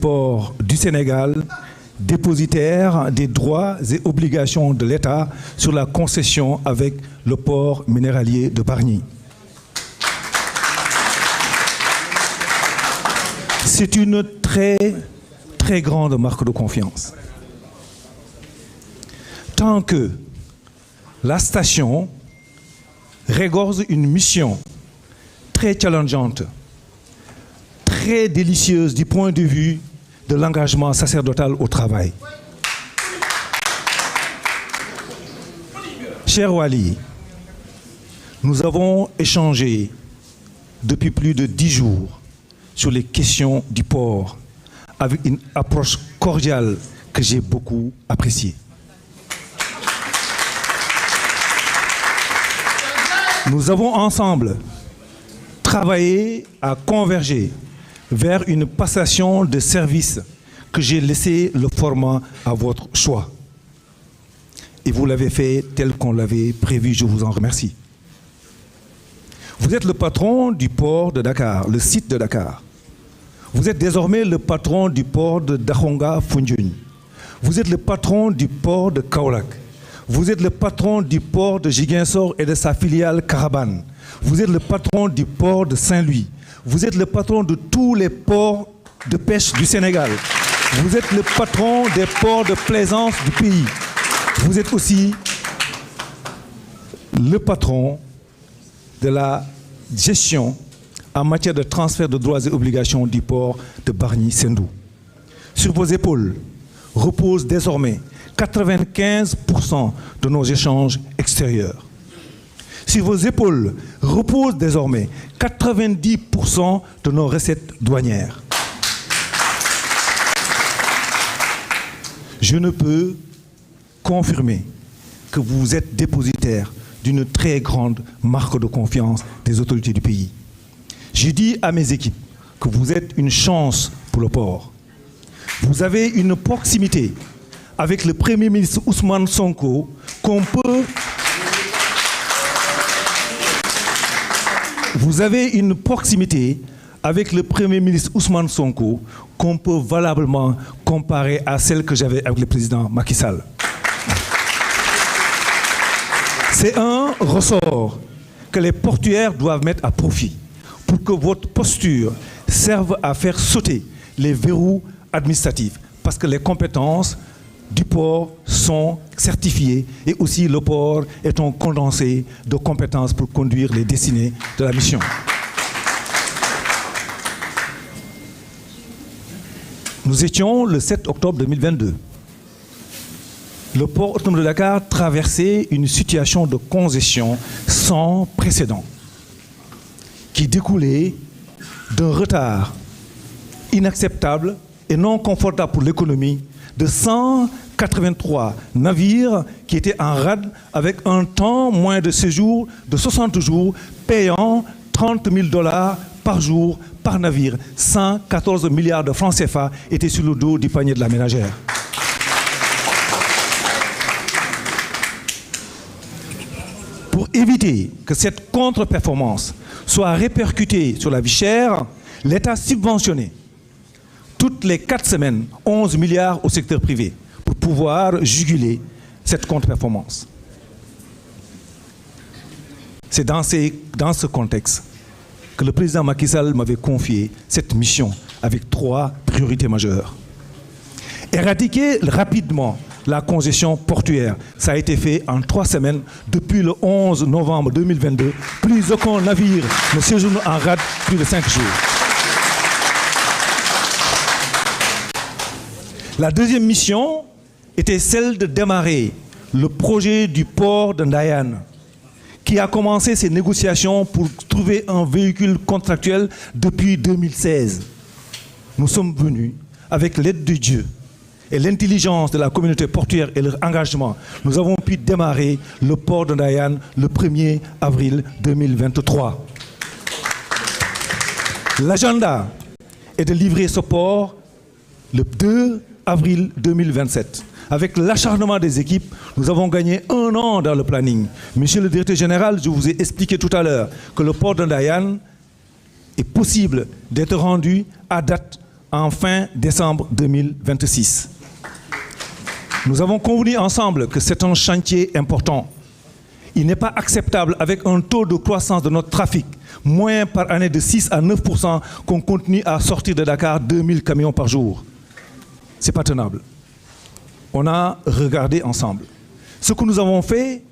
Port du Sénégal, dépositaire des droits et obligations de l'État sur la concession avec le port minéralier de Bargny. C'est une très, très grande marque de confiance. Tant que la station régorge une mission très challengeante, très délicieuse du point de vue de l'engagement sacerdotal au travail. Cher Wali, nous avons échangé depuis plus de 10 jours sur les questions du port avec une approche cordiale que j'ai beaucoup appréciée. Nous avons ensemble travaillé à converger vers une passation de services que j'ai laissé le format à votre choix. Et vous l'avez fait tel qu'on l'avait prévu, je vous en remercie. Vous êtes le patron du port de Dakar, le site de Dakar. Vous êtes désormais le patron du port de Dakhonga-Foundiougne. Vous êtes le patron du port de Kaolack. Vous êtes le patron du port de Ziguinchor et de sa filiale Carabane. Vous êtes le patron du port de Saint-Louis. Vous êtes le patron de tous les ports de pêche du Sénégal. Vous êtes le patron des ports de plaisance du pays. Vous êtes aussi le patron de la gestion en matière de transfert de droits et obligations du port de Bargny-Sendou. Sur vos épaules reposent désormais 95% de nos échanges extérieurs. Sur vos épaules reposent désormais 90% de nos recettes douanières. Je ne peux confirmer que vous êtes dépositaire d'une très grande marque de confiance des autorités du pays. J'ai dit à mes équipes que vous êtes une chance pour le port. Vous avez une proximité avec le Premier ministre Ousmane Sonko qu'on peut... Vous avez une proximité avec le Premier ministre Ousmane Sonko qu'on peut valablement comparer à celle que j'avais avec le président Macky Sall. C'est un ressort que les portuaires doivent mettre à profit pour que votre posture serve à faire sauter les verrous administratifs, parce que les compétences du port sont certifiées et aussi le port est un condensé de compétences pour conduire les destinées de la mission. Nous étions le 7 octobre 2022. Le port autonome de Dakar traversait une situation de congestion sans précédent qui découlait d'un retard inacceptable et non confortable pour l'économie de 183 navires qui étaient en rade avec un temps moyen de séjour de 60 jours, payant $30 000 par jour par navire. 114 milliards de francs CFA étaient sur le dos du panier de la ménagère. Pour éviter que cette contre-performance soit répercutée sur la vie chère, l'État subventionnait toutes les 4 semaines 11 milliards au secteur privé pour pouvoir juguler cette contre-performance. C'est dans ce contexte que le président Macky Sall m'avait confié cette mission avec 3 priorités majeures. Éradiquer rapidement la congestion portuaire. Ça a été fait en 3 semaines depuis le 11 novembre 2022. Plus aucun navire ne séjourne en rade plus de 5 jours. La deuxième mission était celle de démarrer le projet du port de Ndayane, qui a commencé ses négociations pour trouver un véhicule contractuel depuis 2016. Nous sommes venus, avec l'aide de Dieu et l'intelligence de la communauté portuaire et leur engagement, nous avons pu démarrer le port de Ndayane le 1er avril 2023. L'agenda est de livrer ce port le 2 avril 2027. Avec l'acharnement des équipes, nous avons gagné 1 an dans le planning. Monsieur le directeur général, je vous ai expliqué tout à l'heure que le port de Ndayane est possible d'être rendu à date en fin décembre 2026. Nous avons convenu ensemble que c'est un chantier important. Il n'est pas acceptable avec un taux de croissance de notre trafic, moins par année de 6 à 9%, qu'on continue à sortir de Dakar 2000 camions par jour. Ce n'est pas tenable. On a regardé ensemble. Ce que nous avons fait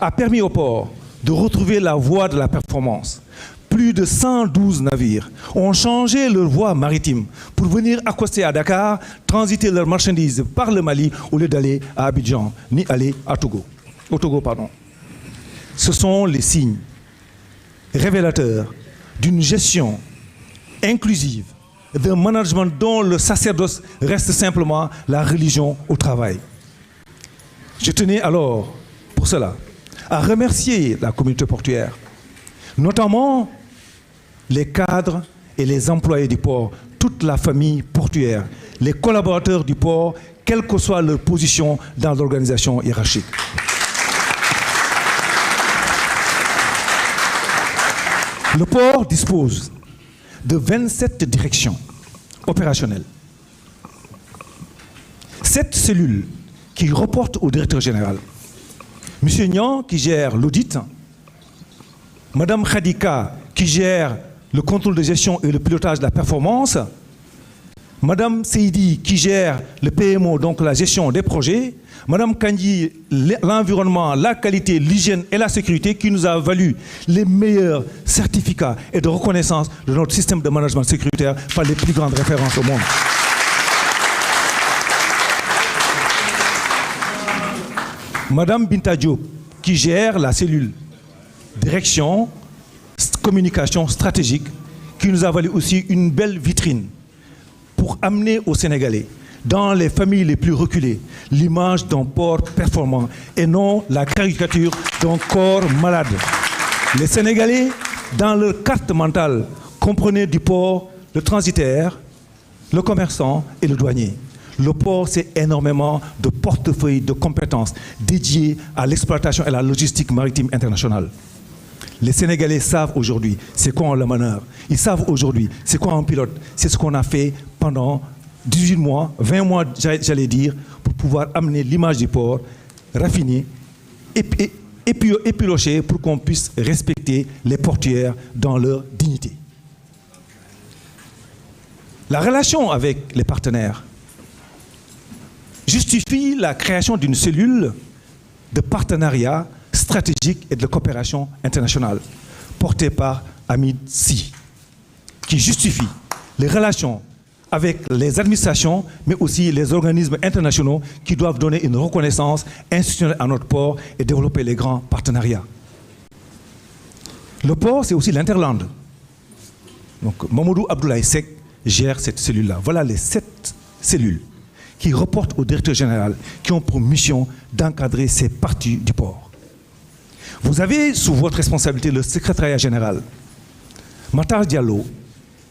a permis au port de retrouver la voie de la performance. Plus de 112 navires ont changé leur voie maritime pour venir accoster à Dakar, transiter leurs marchandises par le Mali au lieu d'aller à Abidjan, ni aller à Togo. Au Togo, pardon. Ce sont les signes révélateurs d'une gestion inclusive, d'un management dont le sacerdoce reste simplement la religion au travail. Je tenais alors, pour cela, à remercier la communauté portuaire, notamment les cadres et les employés du port, toute la famille portuaire, les collaborateurs du port, quelle que soit leur position dans l'organisation hiérarchique. Le port dispose de 27 directions opérationnelles. 7 cellules qui reportent au directeur général. M. Nian qui gère l'audit, Mme Khadika qui gère le contrôle de gestion et le pilotage de la performance, Mme Seydi qui gère le PMO, donc la gestion des projets, Mme Kandji, l'environnement, la qualité, l'hygiène et la sécurité qui nous a valu les meilleurs certificats et de reconnaissance de notre système de management sécuritaire par les plus grandes références au monde. Mme Binta Diop qui gère la cellule direction, communication stratégique qui nous a valu aussi une belle vitrine pour amener aux Sénégalais, dans les familles les plus reculées, l'image d'un port performant et non la caricature d'un corps malade. Les Sénégalais, dans leur carte mentale, comprenaient du port le transitaire, le commerçant et le douanier. Le port, c'est énormément de portefeuilles de compétences dédiées à l'exploitation et à la logistique maritime internationale. Les Sénégalais savent aujourd'hui c'est quoi un lamaneur. Ils savent aujourd'hui c'est quoi un pilote. C'est ce qu'on a fait pendant 18 mois, 20 mois, j'allais dire, pour pouvoir amener l'image du port raffinée et épilochée pour qu'on puisse respecter les portuaires dans leur dignité. La relation avec les partenaires justifie la création d'une cellule de partenariat stratégique et de coopération internationale portée par Hamid Sy, qui justifie les relations avec les administrations, mais aussi les organismes internationaux qui doivent donner une reconnaissance institutionnelle à notre port et développer les grands partenariats. Le port, c'est aussi l'Interland. Donc, Mamadou Abdoulaye Seck gère cette cellule-là. Voilà les 7 cellules qui reportent au directeur général, qui ont pour mission d'encadrer ces parties du port. Vous avez sous votre responsabilité le secrétariat général, Matar Diallo,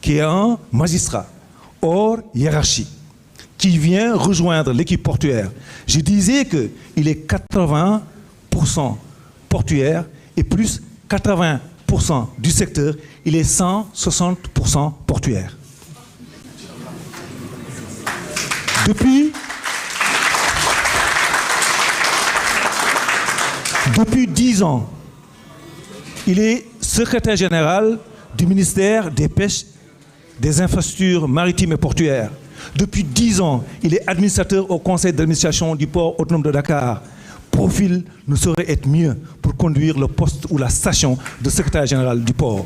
qui est un magistrat hors hiérarchie, qui vient rejoindre l'équipe portuaire. Je disais qu'il est 80% portuaire et plus 80% du secteur, il est 160% portuaire. Depuis 10 ans, il est secrétaire général du ministère des Pêches, des infrastructures maritimes et portuaires. Depuis 10 ans, il est administrateur au conseil d'administration du port autonome de Dakar. Profil ne saurait être mieux pour conduire le poste ou la station de secrétaire général du port.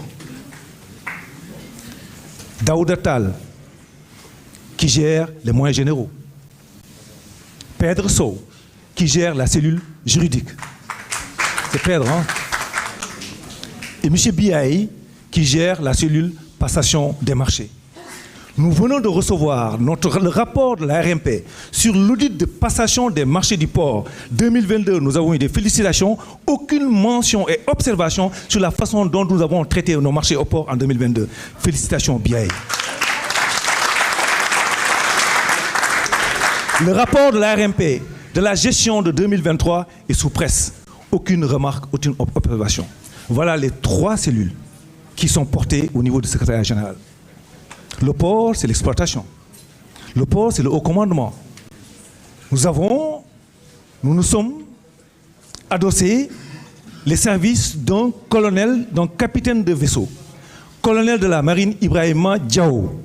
Daouda Tall, qui gère les moyens généraux. Pedro Sow, qui gère la cellule juridique. C'est Pedro, hein? Et M. Biaï, qui gère la cellule passation des marchés. Nous venons de recevoir le rapport de la RMP sur l'audit de passation des marchés du port 2022. Nous avons eu des félicitations, aucune mention et observation sur la façon dont nous avons traité nos marchés au port en 2022. Félicitations, Biaï. Le rapport de la RMP de la gestion de 2023 est sous presse. Aucune remarque, aucune observation. Voilà les 3 cellules qui sont portées au niveau du secrétariat général. Le port, c'est l'exploitation. Le port, c'est le haut commandement. Nous nous sommes adossés les services d'un colonel, d'un capitaine de vaisseau, colonel de la marine Ibrahima Diao,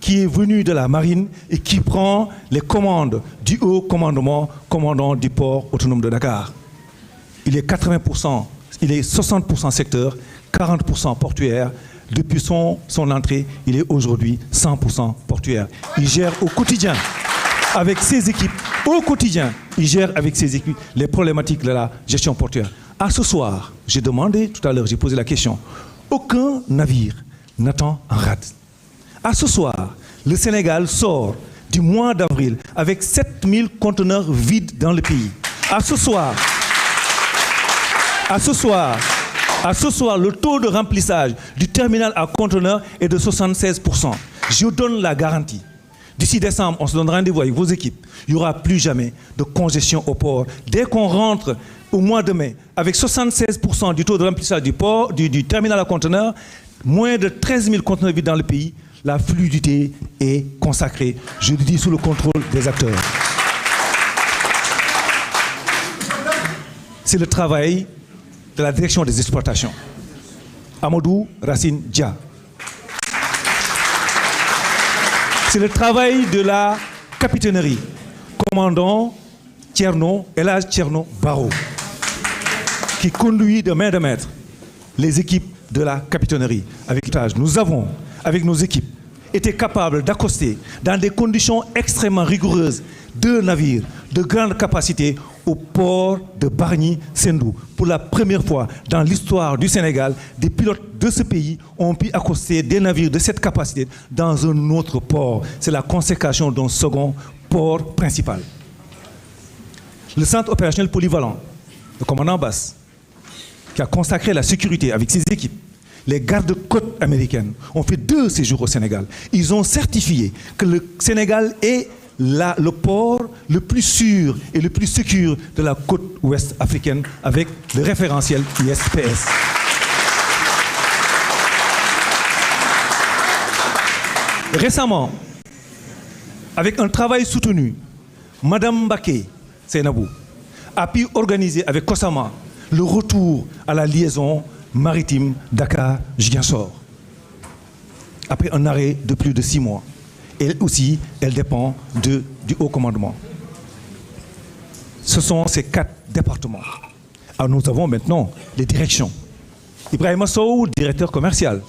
qui est venu de la marine et qui prend les commandes du haut commandement, commandant du port autonome de Dakar. Il est 80%, il est 60% secteur, 40% portuaire. Depuis son entrée, il est aujourd'hui 100% portuaire. Il gère au quotidien, avec ses équipes, les problématiques de la gestion portuaire. À ce soir, j'ai demandé, tout à l'heure, j'ai posé la question, aucun navire n'attend en rade. À ce soir, le Sénégal sort du mois d'avril avec 7000 conteneurs vides dans le pays. À ce soir, le taux de remplissage du terminal à conteneurs est de 76%. Je donne la garantie. D'ici décembre, on se donne rendez-vous avec vos équipes. Il n'y aura plus jamais de congestion au port. Dès qu'on rentre au mois de mai, avec 76% du taux de remplissage du terminal à conteneurs, moins de 13 000 conteneurs vides dans le pays, la fluidité est consacrée. Je le dis sous le contrôle des acteurs. C'est le travail de la direction des exploitations. Amadou Racine Dia. C'est le travail de la capitainerie. Commandant Elhadj Thierno Barro, qui conduit de main de maître les équipes de la capitainerie. Nous avons, avec nos équipes, été capables d'accoster dans des conditions extrêmement rigoureuses 2 navires de grande capacité au port de Bargny-Sendou. Pour la première fois dans l'histoire du Sénégal, des pilotes de ce pays ont pu accoster des navires de cette capacité dans un autre port. C'est la consécration d'un second port principal. Le centre opérationnel polyvalent, le commandant Bass, qui a consacré la sécurité avec ses équipes, les gardes-côtes américaines ont fait 2 séjours au Sénégal. Ils ont certifié que le Sénégal est le port le plus sûr et le plus sécur de la côte ouest africaine avec le référentiel ISPS. Récemment, avec un travail soutenu, Madame Mbaké Seynabou a pu organiser avec Kosama le retour à la liaison maritime Dakar-Ziguinchor après un arrêt de plus de 6 mois. Elle aussi, elle dépend du haut commandement. Ce sont ces 4 départements. Alors nous avons maintenant les directions. Ibrahima Sow, directeur commercial.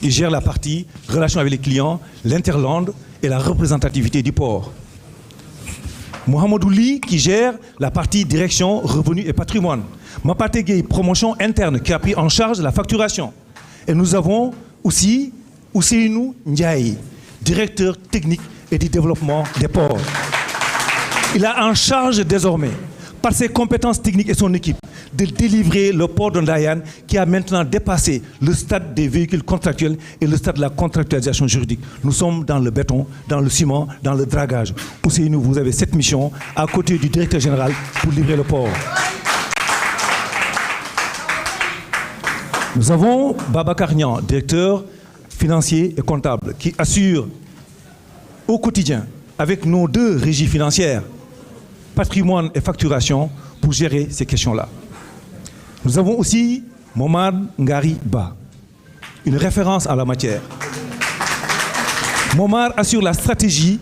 Il gère la partie relations avec les clients, l'interland et la représentativité du port. Mohamedou Ly qui gère la partie direction, revenus et patrimoine. Mapate Gueye, promotion interne qui a pris en charge la facturation. Et nous avons aussi Ousseinou Ndiaye, directeur technique et du développement des ports. Il a en charge désormais, par ses compétences techniques et son équipe, de délivrer le port de Ndayane qui a maintenant dépassé le stade des véhicules contractuels et le stade de la contractualisation juridique. Nous sommes dans le béton, dans le ciment, dans le dragage. Ousseinou, vous avez cette mission à côté du directeur général pour livrer le port. Nous avons Babacar Niang, directeur financier et comptable, qui assure au quotidien, avec nos 2 régies financières, patrimoine et facturation, pour gérer ces questions-là. Nous avons aussi Momad Ngari Ba, une référence en la matière. Momar assure la stratégie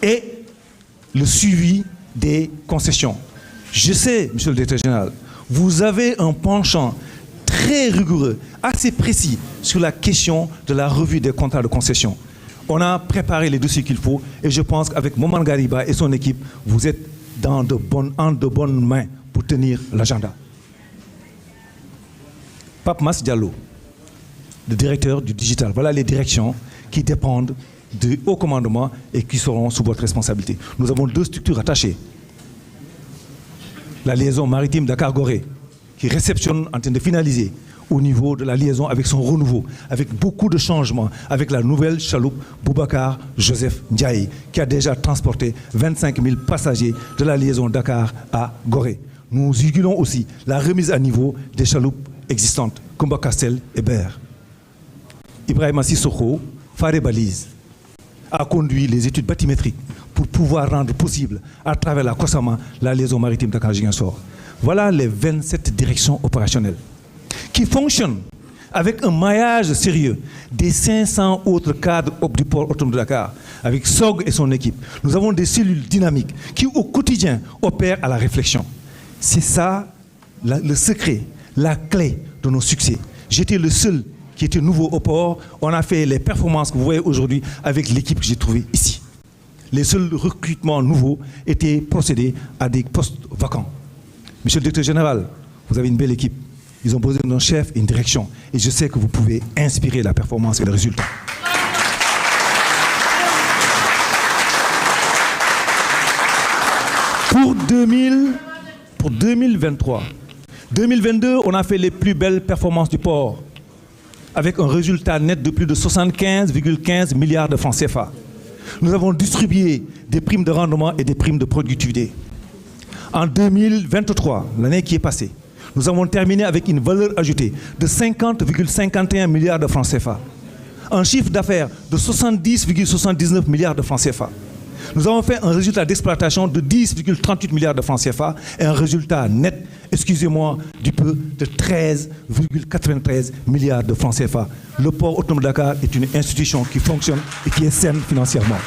et le suivi des concessions. Je sais, monsieur le directeur général, vous avez un penchant très rigoureux, assez précis sur la question de la revue des contrats de concession. On a préparé les dossiers qu'il faut et je pense qu'avec Momad Ngari Ba et son équipe, vous êtes en de bonnes mains pour tenir l'agenda. Pape Mas Diallo, le directeur du digital. Voilà les directions qui dépendent du haut commandement et qui seront sous votre responsabilité. Nous avons 2 structures attachées. La liaison maritime Dakar-Gorée, qui réceptionne en train de finaliser au niveau de la liaison avec son renouveau, avec beaucoup de changements, avec la nouvelle chaloupe Boubacar Joseph Ndiaye, qui a déjà transporté 25 000 passagers de la liaison Dakar à Gorée. Nous régulons aussi la remise à niveau des chaloupes existantes, Kumba Castel et Ber. Ibrahima Sissoko, Faré Balise, a conduit les études bathymétriques pour pouvoir rendre possible, à travers la COSAMA, la liaison maritime Dakar-Ziguinchor. Voilà les 27 directions opérationnelles qui fonctionnent avec un maillage sérieux des 500 autres cadres du port autonome de Dakar, avec SOG et son équipe. Nous avons des cellules dynamiques qui, au quotidien, opèrent à la réflexion. C'est ça le secret, la clé de nos succès. J'étais le seul qui était nouveau au port. On a fait les performances que vous voyez aujourd'hui avec l'équipe que j'ai trouvée ici. Les seuls recrutements nouveaux étaient procédés à des postes vacants. Monsieur le directeur général, vous avez une belle équipe. Ils ont besoin d'un chef et une direction. Et je sais que vous pouvez inspirer la performance et le résultat. Pour 2023, 2022, on a fait les plus belles performances du port, avec un résultat net de plus de 75,15 milliards de francs CFA. Nous avons distribué des primes de rendement et des primes de productivité. En 2023, l'année qui est passée, nous avons terminé avec une valeur ajoutée de 50,51 milliards de francs CFA, un chiffre d'affaires de 70,79 milliards de francs CFA. Nous avons fait un résultat d'exploitation de 10,38 milliards de francs CFA et un résultat net, excusez-moi du peu, de 13,93 milliards de francs CFA. Le port autonome de Dakar est une institution qui fonctionne et qui est saine financièrement.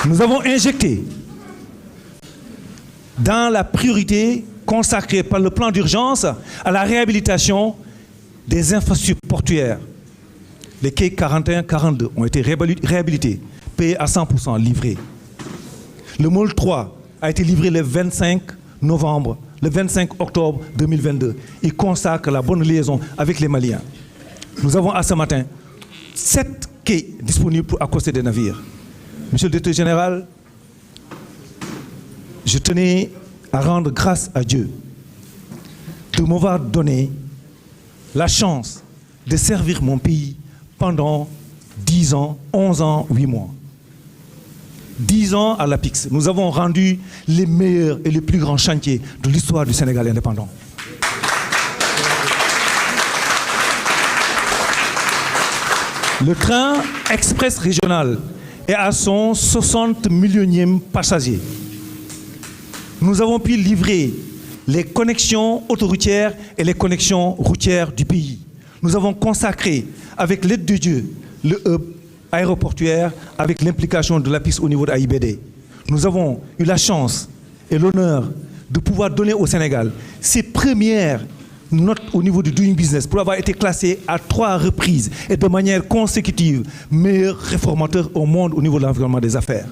Nous avons injecté dans la priorité consacrée par le plan d'urgence à la réhabilitation des infrastructures portuaires. Les quais 41-42 ont été réhabilités, payés à 100%, livrés. Le môle 3 a été livré le 25 octobre 2022. Il consacre la bonne liaison avec les Maliens. Nous avons à ce matin 7 quais disponibles pour accoster des navires. Monsieur le directeur général, je tenais à rendre grâce à Dieu de m'avoir donné la chance de servir mon pays pendant 10 ans, 11 ans, 8 mois. 10 ans à l'APIX, nous avons rendu les meilleurs et les plus grands chantiers de l'histoire du Sénégal indépendant. Le train express régional est à son 60 millionième passager. Nous avons pu livrer les connexions autoroutières et les connexions routières du pays. Nous avons consacré, avec l'aide de Dieu, le hub aéroportuaire avec l'implication de l'APIX au niveau de l'AIBD. Nous avons eu la chance et l'honneur de pouvoir donner au Sénégal ses premières notes au niveau du Doing Business pour avoir été classé à 3 reprises et de manière consécutive meilleur réformateur au monde au niveau de l'environnement des affaires.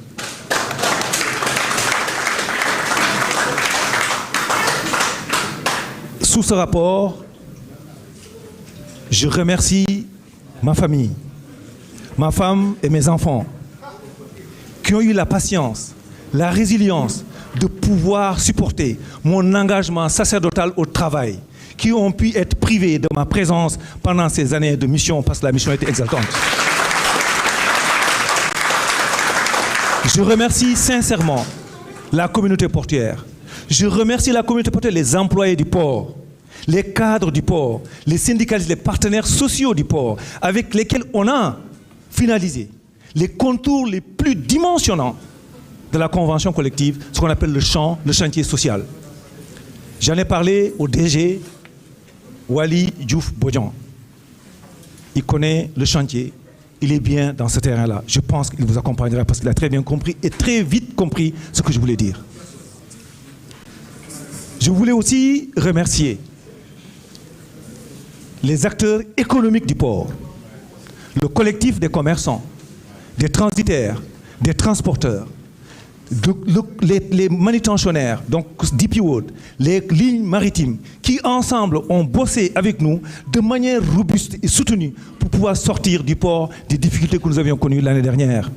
Sous ce rapport, je remercie ma famille, ma femme et mes enfants qui ont eu la patience, la résilience de pouvoir supporter mon engagement sacerdotal au travail, qui ont pu être privés de ma présence pendant ces années de mission parce que la mission était exaltante. Je remercie sincèrement la communauté portuaire. Je remercie la communauté portuaire, les employés du port, les cadres du port, les syndicalistes, les partenaires sociaux du port, avec lesquels on a finalisé les contours les plus dimensionnants de la convention collective, ce qu'on appelle le chantier social. J'en ai parlé au DG Wali Diouf Bodian. Il connaît le chantier, il est bien dans ce terrain-là. Je pense qu'il vous accompagnera parce qu'il a très bien compris et très vite compris ce que je voulais dire. Je voulais aussi remercier les acteurs économiques du port, le collectif des commerçants, des transitaires, des transporteurs, les manutentionnaires, donc DP World, les lignes maritimes, qui ensemble ont bossé avec nous de manière robuste et soutenue pour pouvoir sortir du port des difficultés que nous avions connues l'année dernière.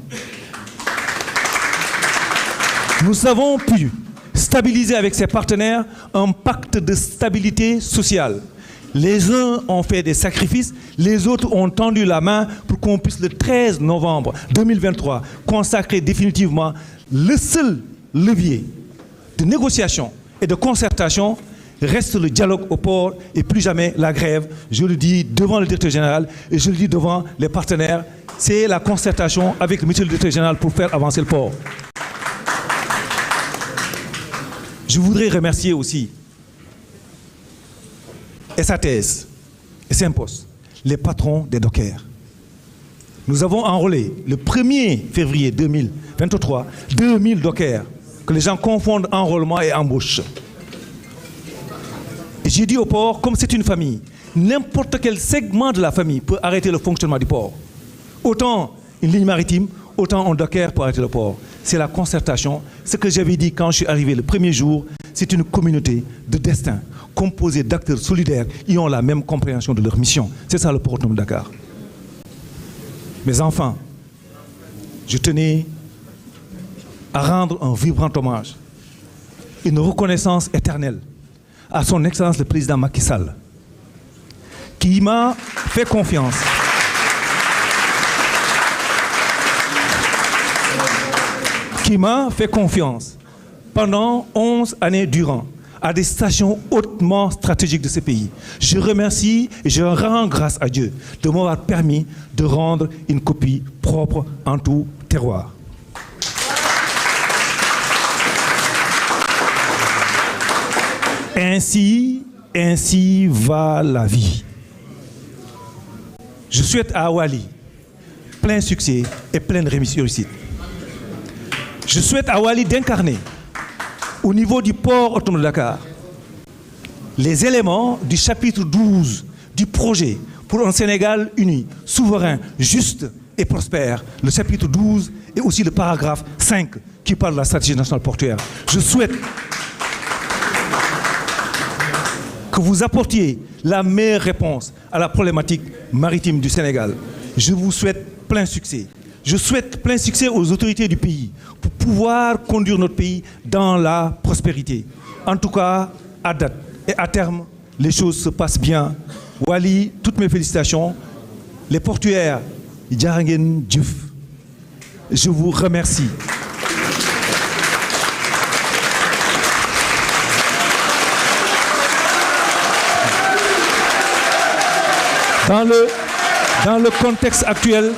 Nous avons pu stabiliser avec ces partenaires un pacte de stabilité sociale. Les uns ont fait des sacrifices, les autres ont tendu la main pour qu'on puisse le 13 novembre 2023 consacrer définitivement le seul levier de négociation et de concertation reste le dialogue au port et plus jamais la grève. Je le dis devant le directeur général et je le dis devant les partenaires. C'est la concertation avec le monsieur le directeur général pour faire avancer le port. Je voudrais remercier aussi SATS et Sympost, les patrons des dockers. Nous avons enrôlé le 1er février 2023 2000 dockers, que les gens confondent enrôlement et embauche. Et j'ai dit au port, comme c'est une famille, n'importe quel segment de la famille peut arrêter le fonctionnement du port. Autant une ligne maritime, autant un docker pour arrêter le port. C'est la concertation. Ce que j'avais dit quand je suis arrivé le premier jour, c'est une communauté de destin composée d'acteurs solidaires qui ont la même compréhension de leur mission. C'est ça le port autonome de Dakar. Mes enfants, je tenais à rendre un vibrant hommage, une reconnaissance éternelle à son Excellence le Président Macky Sall, qui m'a fait confiance. Qui m'a fait confiance pendant 11 années durant à des stations hautement stratégiques de ce pays. Je remercie et je rends grâce à Dieu de m'avoir permis de rendre une copie propre en tout terroir. Ainsi va la vie. Je souhaite à Wally plein succès et pleine réussite. Je souhaite à Wally d'incarner au niveau du port autonome de Dakar les éléments du chapitre 12 du projet pour un Sénégal uni, souverain, juste et prospère. Le chapitre 12 et aussi le paragraphe 5 qui parle de la stratégie nationale portuaire. Je souhaite que vous apportiez la meilleure réponse à la problématique maritime du Sénégal. Je vous souhaite plein succès. Je souhaite plein succès aux autorités du pays pour pouvoir conduire notre pays dans la prospérité. En tout cas, à date et à terme, les choses se passent bien. Wally, toutes mes félicitations. Les portuaires, Djarangen Diouf, je vous remercie. Dans le contexte actuel,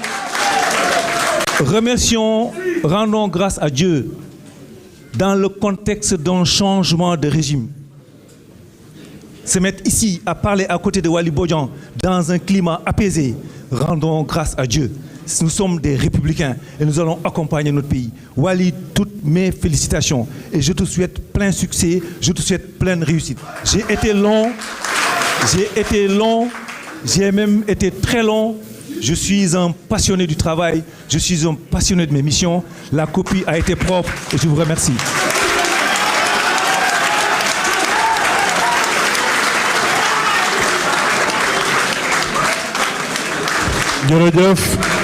remercions, rendons grâce à Dieu dans le contexte d'un changement de régime. Se mettre ici à parler à côté de Wally Bodian dans un climat apaisé, rendons grâce à Dieu. Nous sommes des républicains et nous allons accompagner notre pays. Wally, toutes mes félicitations et je te souhaite plein succès, je te souhaite pleine réussite. J'ai été long, j'ai même été très long. Je suis un passionné du travail, je suis un passionné de mes missions. La copie a été propre et je vous remercie. Jërëjëf.